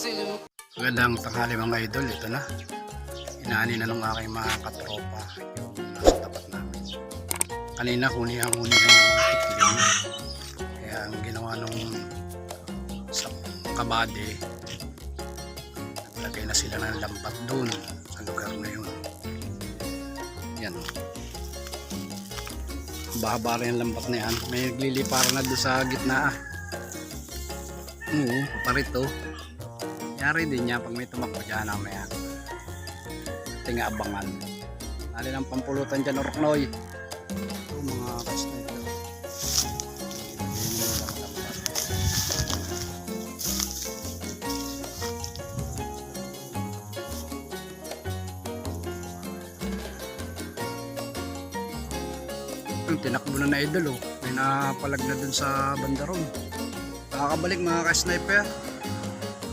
Magandang tanghali mga idol, ito na. Inaani na ng aking mga katropa yung nasa tapat namin. Kanina huni-huni na yung mga tikling. Kaya ang ginawa nung sa kabade, naglagay na sila ng lambat doon sa lugar na yun. Yan. Bahaba rin yung lambat na yan. May nagliliparan na doon sa gitna. Oo, parito. Yari din niya pag may tumakbo dyan namaya. Tinga abangan. Nali ng pampulutan dyan, Orknoy. Ito mga kasna ito. Tinakbo na idol oh. May napalag na dun sa bandaron. Nakakabalik mga ka-sniper.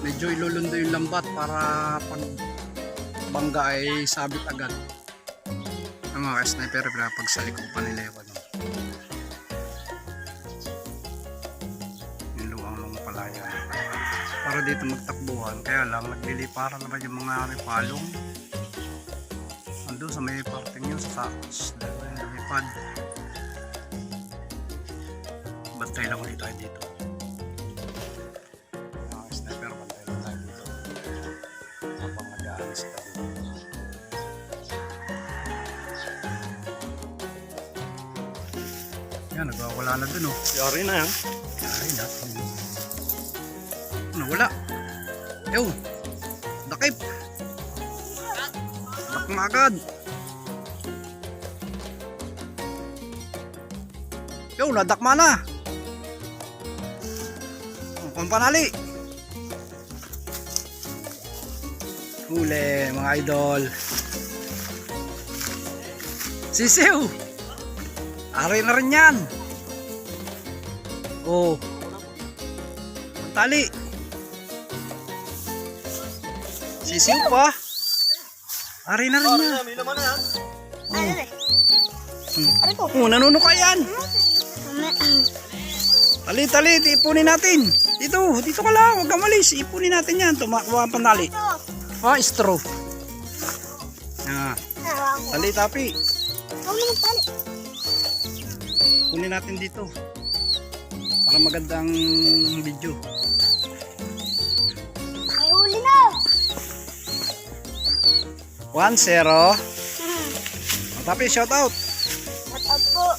Medyo ilulundo yung lambat para pag bangga ay sabit agad. Ang mga ka-sniper pag sa likod pa nila yung ano. Yung luwang palaya. Para dito magtakbuhan. Kaya lang nagliliparan naman yung mga may palong. Ando sa may parting yun sa taas. Dahil yung lumipad. Bantay lang ulit tayo dito. Mga sniper, bantay lang tayo dito. Habang nag-aalis tayo dito. Yan, nagwawala na dun oh. Yari na yan. Yari na. Nawala. Ew. Dakip. Dak na agad. Ew, nadakma na. Panali. Huli mga idol. Sisiw. Ari na rin yan. Oh. Tali. Sisiw pa. Ari na rin yan. May laman na yan. Oh, nanunuka yan. Tali, ipunin natin. Dito ka lang, huwag kang malis. Ipunin natin yan. Tumakwa ang panali. Ah, straw. Tali, tapi. Ipunin natin dito. Para magandang video. May huli na. 1-0. Tapi, shout out. Shout out po.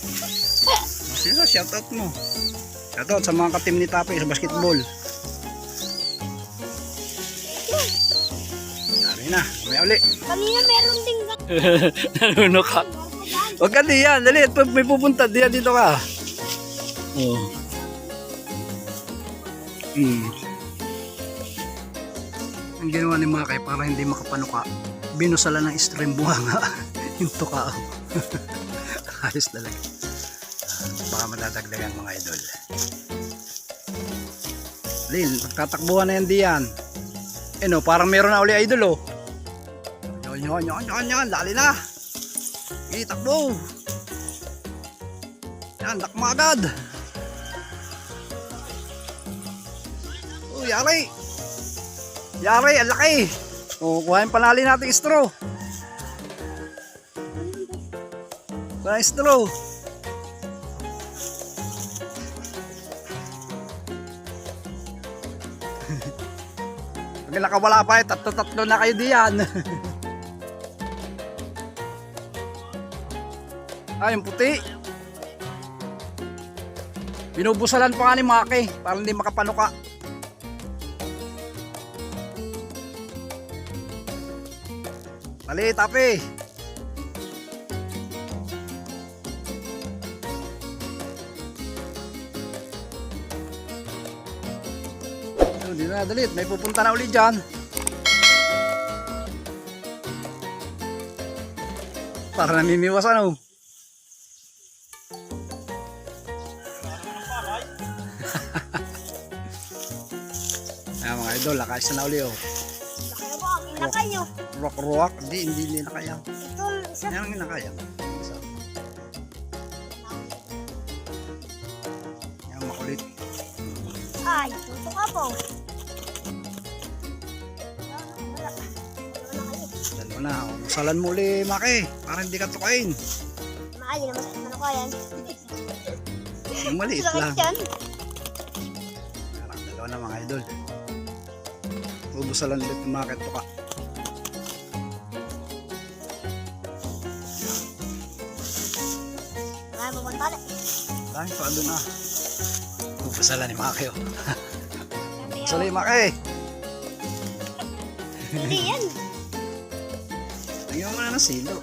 Sino shout out mo? Shoutout sa mga ka-team ni Tapi sa basketball. Dari na, may uli. Kanina meron ding Nanuno ka. Huwag ka diyan, dali, may pupunta diyan, dito ka. Oh. Ang ginawa ni Makay para hindi makapanuka, binusala ng stream buhanga. Yung tuka. Ayos talaga. Baka madadagdagan mga idol. Lil, magtatakbuhan na yan diyan. Eh no, parang meron na uli idol oh. Yan, dali na. Itakbo. Yan, dakma agad. Oh, yari. Yari, ang laki. Oh, kuhain panali natin straw. Kuhain straw. Pag nakawala pa, tatlo na kayo diyan. Yung puti. Binubusalan pa nga ni Maki para hindi makapanuka. Mali, tapi. Hindi na dalit, may pupunta na uli dyan. Para namimiwas ano. Ayan mga idol, lakais na uli oh. Kaya po, ang inakay nyo. Ruwak, hindi na kaya. Ito, isa. Yan ang inakaya. Yan makulit. Ay, tuto ka po. na. Masalan mo uli, Maki. Para hindi ka tukain. Maali na masakit na ko yan. Yung maliit lang. Sakit yan. Dalawa na mga idol. Bubusalan ulit ng Maki at tuka. Marami pupunta na. Dami pa doon na. Bubusalan ni Maki. Oh. Sali, Maki. Hindi yan. Tingnan mo na ng silo.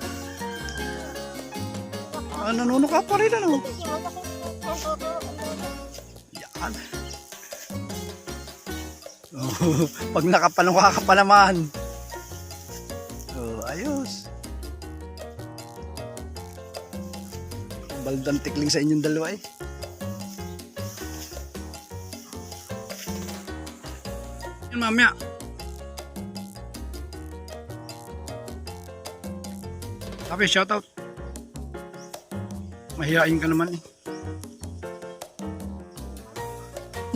Nanuno ka pa rin ano. Kasi masakit. Ang tuturo. Yan. Oh, pag nakapalungka ka pa naman. Oh, ayos. Baldang tikling sa inyong dalawa eh. Yan mamaya. Sabi, shoutout. Mahihain ka naman eh.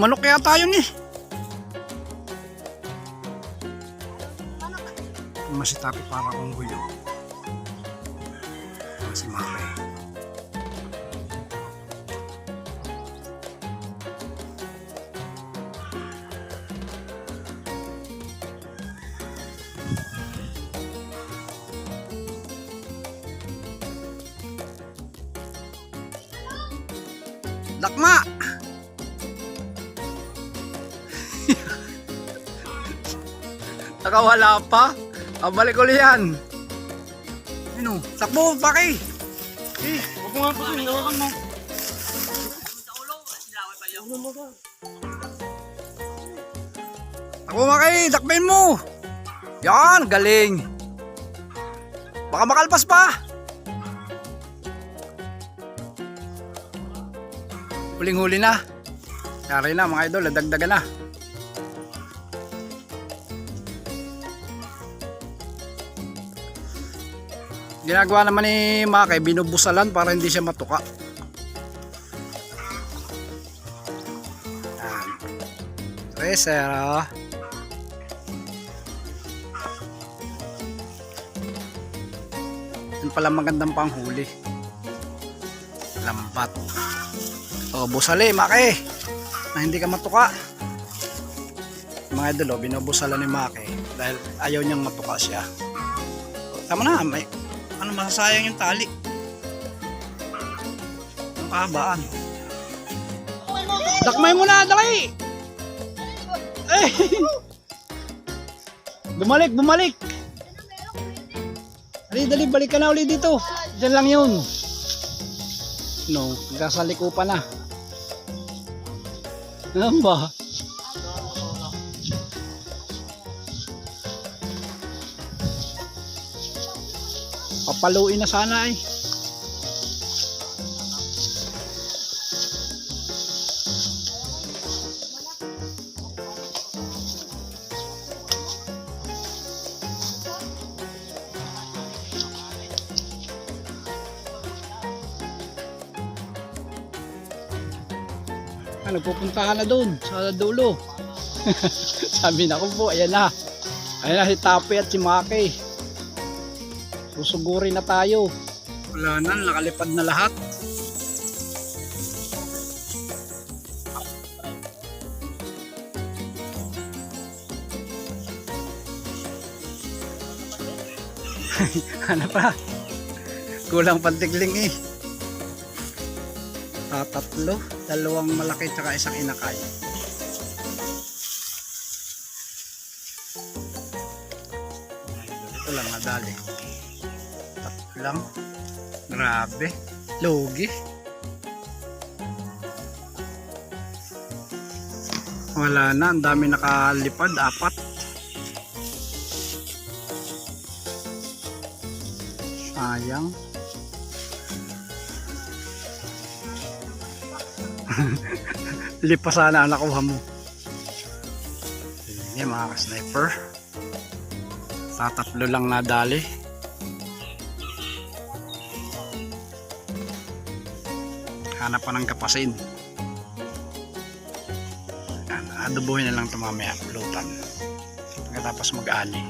Manok yata yun eh. Masitapi para kong guyo. Si Maki. Dakma! Nakawala pa? Balik ulit yan. Ano? Takbo, Maki! Eh, huwag mo nga pa rin. Hawakan mo. Takbo, Maki! Dakbayin mo! Yan! Galing! Baka makalpas pa! Huling-huli na. Yari na mga idol, dagdagan na. Ginagawa naman ni Maki, binubusalan para hindi siya matuka. Yan. Resero. Yan pala magandang panghuli. Lambat. O, busali, Maki. Na hindi ka matuka. Mga idol, binubusalan ni Maki dahil ayaw niyang matuka siya. Tama na, may ano, masasayang yung tali. Ang kahabaan. Dakmay mo na, dali! Eh! Bumalik! Dali, balik ka na ulit dito. Diyan lang yun. No, nagkasaliko pa na. Ano ba? Papaluin na sana eh. Nagpupuntahan na doon sa dulo. Sabi na ko po, ayan na si Tapi at si Maki. Susugurin na tayo. Wala na, nakalipad na lahat. Ano pa? Kulang pantigling eh. Tatlo, dalawang malaki tsaka isang inakay. Ito lang nadali. Tatlo lang. Grabe. Logi. Wala na, ang dami nakalipad, 4. Sayang. Lipa sana ang nakuha mo. Yan mga ka-sniper. Tatlo lang nadali. Hanap pa ng kapasin. Adobohin na lang ito mamaya. Pulutan. Pagkatapos mag-ani.